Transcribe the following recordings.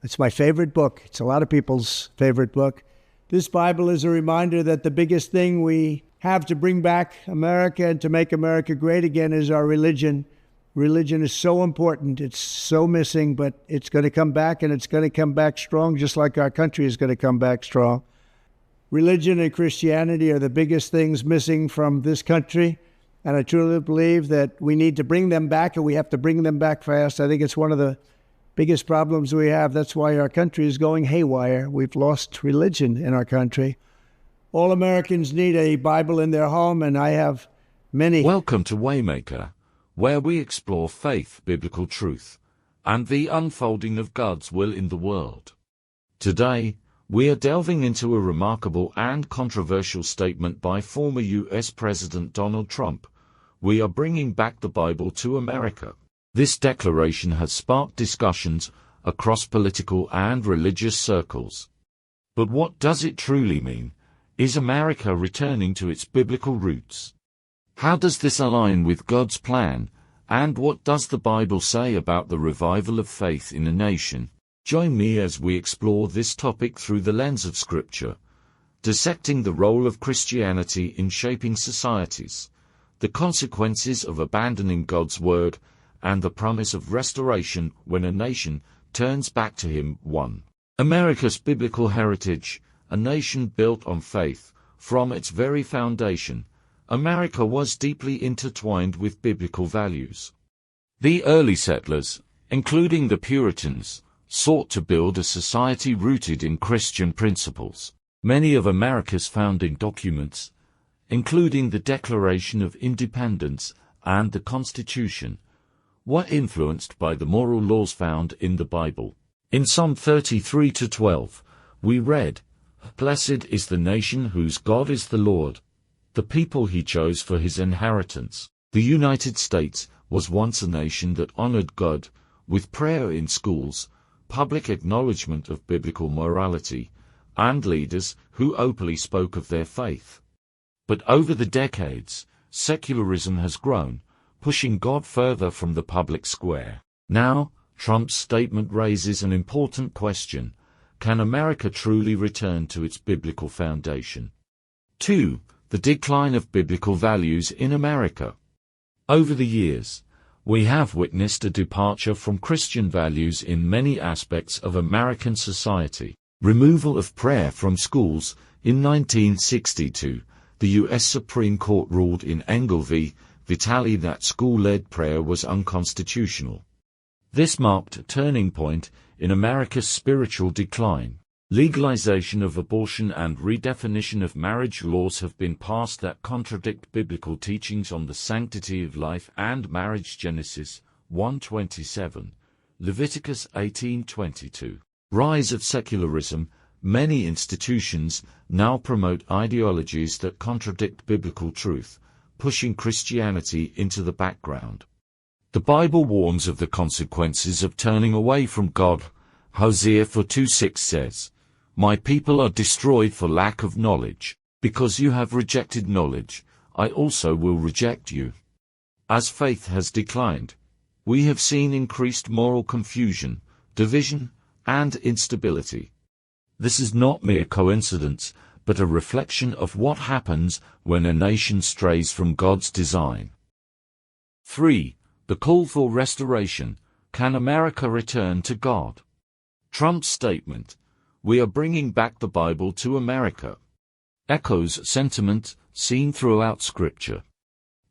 It's my favorite book. It's a lot of people's favorite book. This Bible is a reminder that the biggest thing we have to bring back America and to make America great again is our religion. Religion is so important. It's so missing, but it's going to come back, and it's going to come back strong, just like our country is going to come back strong. Religion and Christianity are the biggest things missing from this country, and I truly believe that we need to bring them back, and we have to bring them back fast. I think it's one of the biggest problems we have. That's why our country is going haywire. We've lost religion in our country. All Americans need a Bible in their home, and I have many. Welcome to Waymaker, where we explore faith, biblical truth, and the unfolding of God's will in the world. Today, we are delving into a remarkable and controversial statement by former U.S. President Donald Trump. We are bringing back the Bible to America. This declaration has sparked discussions across political and religious circles. But what does it truly mean? Is America returning to its biblical roots? How does this align with God's plan? And what does the Bible say about the revival of faith in a nation? Join me as we explore this topic through the lens of Scripture, dissecting the role of Christianity in shaping societies, the consequences of abandoning God's Word, and the promise of restoration when a nation turns back to Him. 1. America's biblical heritage, a nation built on faith. From its very foundation, America was deeply intertwined with biblical values. The early settlers, including the Puritans, sought to build a society rooted in Christian principles. Many of America's founding documents, including the Declaration of Independence and the Constitution, were influenced by the moral laws found in the Bible. In Psalm 33:12, we read, "Blessed is the nation whose God is the Lord, the people He chose for His inheritance." The United States was once a nation that honored God, with prayer in schools, public acknowledgement of biblical morality, and leaders who openly spoke of their faith. But over the decades, secularism has grown, pushing God further from the public square. Now, Trump's statement raises an important question: can America truly return to its biblical foundation? 2. The decline of biblical values in America. Over the years, we have witnessed a departure from Christian values in many aspects of American society. Removal of prayer from schools. In 1962, the U.S. Supreme Court ruled in Engel v. Vitale that school-led prayer was unconstitutional. This marked a turning point in America's spiritual decline. Legalization of abortion and redefinition of marriage laws have been passed that contradict biblical teachings on the sanctity of life and marriage. Genesis 1:27, Leviticus 18:22. Rise of secularism. Many institutions now promote ideologies that contradict biblical truth, pushing Christianity into the background. The Bible warns of the consequences of turning away from God. Hosea 4:2-6 says, "My people are destroyed for lack of knowledge. Because you have rejected knowledge, I also will reject you." As faith has declined, we have seen increased moral confusion, division, and instability. This is not mere coincidence, but a reflection of what happens when a nation strays from God's design. 3. The call for restoration. Can America return to God? Trump's statement, "We are bringing back the Bible to America," echoes sentiment seen throughout Scripture.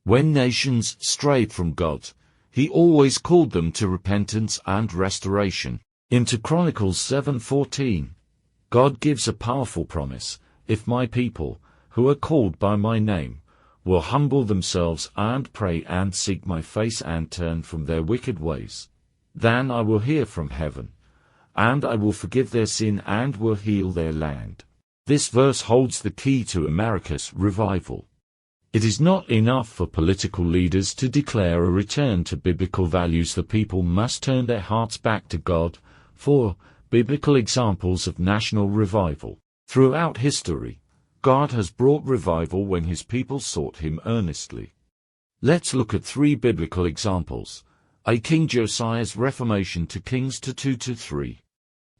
When nations strayed from God, He always called them to repentance and restoration. In 2 Chronicles 7:14, God gives a powerful promise: "If my people, who are called by my name, will humble themselves and pray and seek my face and turn from their wicked ways, then I will hear from heaven, and I will forgive their sin and will heal their land." This verse holds the key to America's revival. It is not enough for political leaders to declare a return to biblical values. The people must turn their hearts back to God. 4. Biblical examples of national revival. Throughout history, God has brought revival when His people sought Him earnestly. Let's look at 3 biblical examples. A. King Josiah's Reformation, 2 Kings 2:2-3.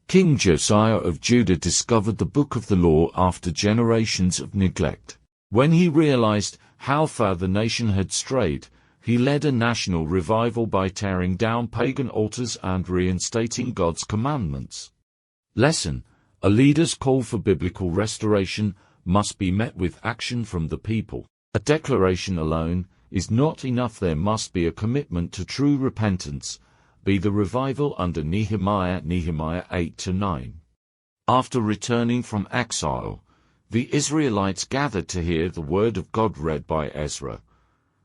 King Josiah of Judah discovered the book of the law after generations of neglect. When he realized how far the nation had strayed, he led a national revival by tearing down pagan altars and reinstating God's commandments. Lesson: a leader's call for biblical restoration must be met with action from the people. A declaration alone is not enough. There must be a commitment to true repentance. Be the revival under Nehemiah 8-9. After returning from exile, the Israelites gathered to hear the word of God read by Ezra.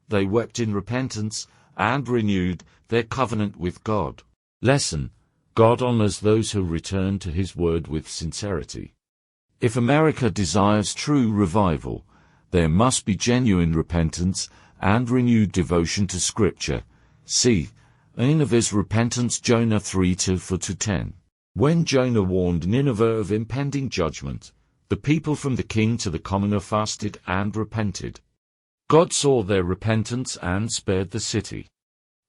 They wept in repentance and renewed their covenant with God. Lesson: God honors those who return to His word with sincerity. If America desires true revival, there must be genuine repentance and renewed devotion to Scripture. See Nineveh's repentance, Jonah 3:4-10. When Jonah warned Nineveh of impending judgment, the people from the king to the commoner fasted and repented. God saw their repentance and spared the city.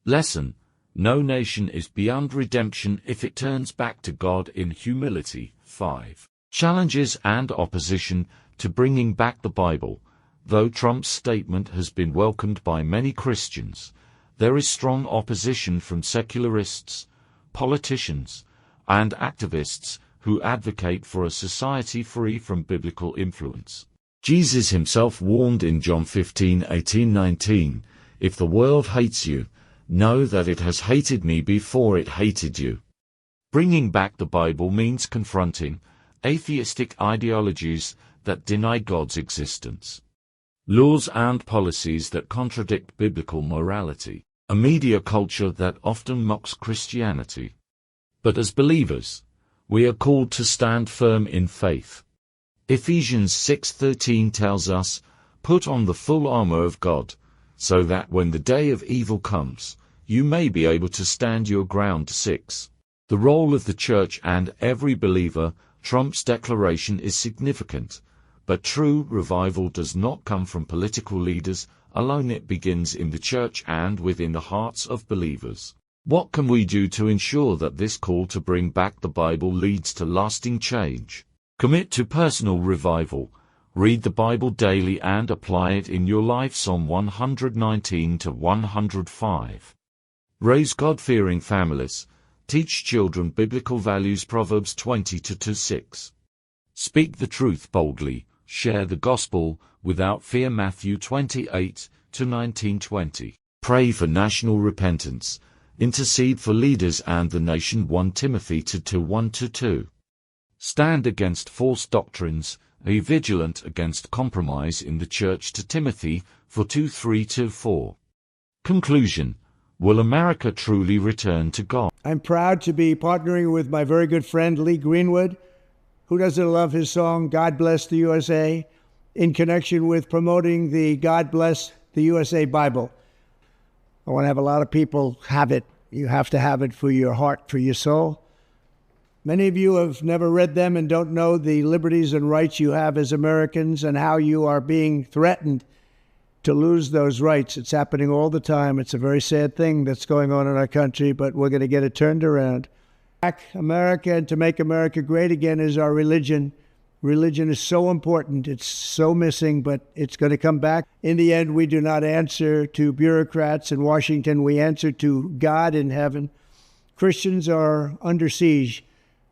Lesson: no nation is beyond redemption if it turns back to God in humility. 5. Challenges and opposition to bringing back the Bible. Though Trump's statement has been welcomed by many Christians, there is strong opposition from secularists, politicians, and activists who advocate for a society free from biblical influence. Jesus himself warned in John 15:18-19, "If the world hates you, know that it has hated me before it hated you." Bringing back the Bible means confronting atheistic ideologies that deny God's existence, laws and policies that contradict biblical morality, a media culture that often mocks Christianity. But as believers, we are called to stand firm in faith. Ephesians 6:13 tells us, "Put on the full armor of God, so that when the day of evil comes, you may be able to stand your ground." 6. The role of the church and every believer. Trump's declaration is significant, but true revival does not come from political leaders alone. It begins in the church and within the hearts of believers. What can we do to ensure that this call to bring back the Bible leads to lasting change? Commit to personal revival. Read the Bible daily and apply it in your life. Psalm 119-105. Raise God-fearing families. Teach children biblical values. Proverbs 20:6. Speak the truth boldly. Share the gospel without fear. Matthew 28:19-20. Pray for national repentance. Intercede for leaders and the nation. 1 Timothy 2:1-2. Stand against false doctrines. Be vigilant against compromise in the church. 2 Timothy 4:2-3-4. Conclusion: will America truly return to God? I'm proud to be partnering with my very good friend Lee Greenwood, who doesn't love his song, God Bless the USA, in connection with promoting the God Bless the USA Bible. I want to have a lot of people have it. You have to have it for your heart, for your soul. Many of you have never read them and don't know the liberties and rights you have as Americans and how you are being threatened to lose those rights. It's happening all the time. It's a very sad thing that's going on in our country, but we're going to get it turned around. Back America and to make America great again is our religion. Religion is so important. It's so missing, but it's going to come back. In the end, we do not answer to bureaucrats in Washington. We answer to God in heaven. Christians are under siege.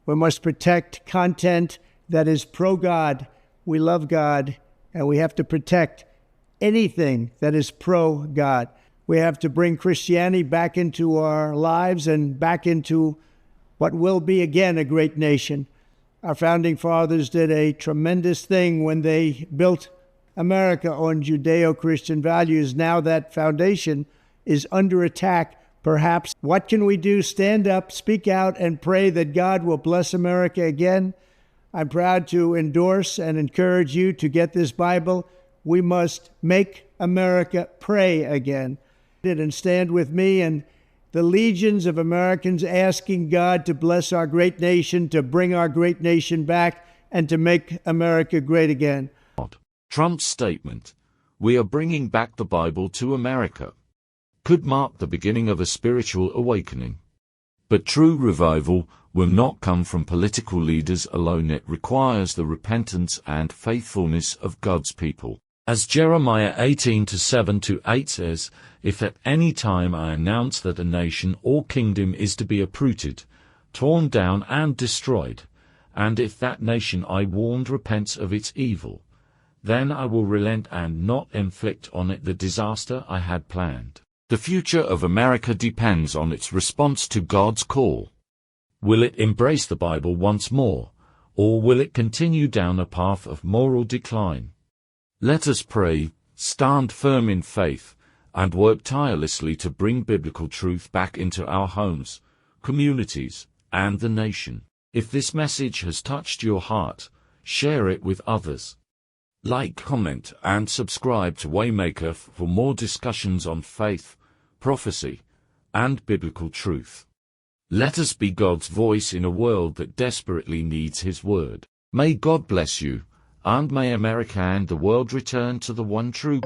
We must protect content that is pro-God. We love God, and we have to protect anything that is pro-God. We have to bring Christianity back into our lives and back into what will be again a great nation. Our founding fathers did a tremendous thing when they built America on Judeo-Christian values. Now that foundation is under attack. Perhaps, what can we do? Stand up, speak out, and pray that God will bless America again. I'm proud to endorse and encourage you to get this Bible. We must make America pray again. And stand with me and the legions of Americans asking God to bless our great nation, to bring our great nation back, and to make America great again. Trump's statement, "We are bringing back the Bible to America," could mark the beginning of a spiritual awakening. But true revival will not come from political leaders alone. It requires the repentance and faithfulness of God's people. As Jeremiah 18:7-8 says, "If at any time I announce that a nation or kingdom is to be uprooted, torn down and destroyed, and if that nation I warned repents of its evil, then I will relent and not inflict on it the disaster I had planned." The future of America depends on its response to God's call. Will it embrace the Bible once more, or will it continue down a path of moral decline? Let us pray, stand firm in faith, and work tirelessly to bring biblical truth back into our homes, communities, and the nation. If this message has touched your heart, share it with others. Like, comment, and subscribe to Waymaker for more discussions on faith, prophecy, and biblical truth. Let us be God's voice in a world that desperately needs His word. May God bless you, and may America and the world return to the one true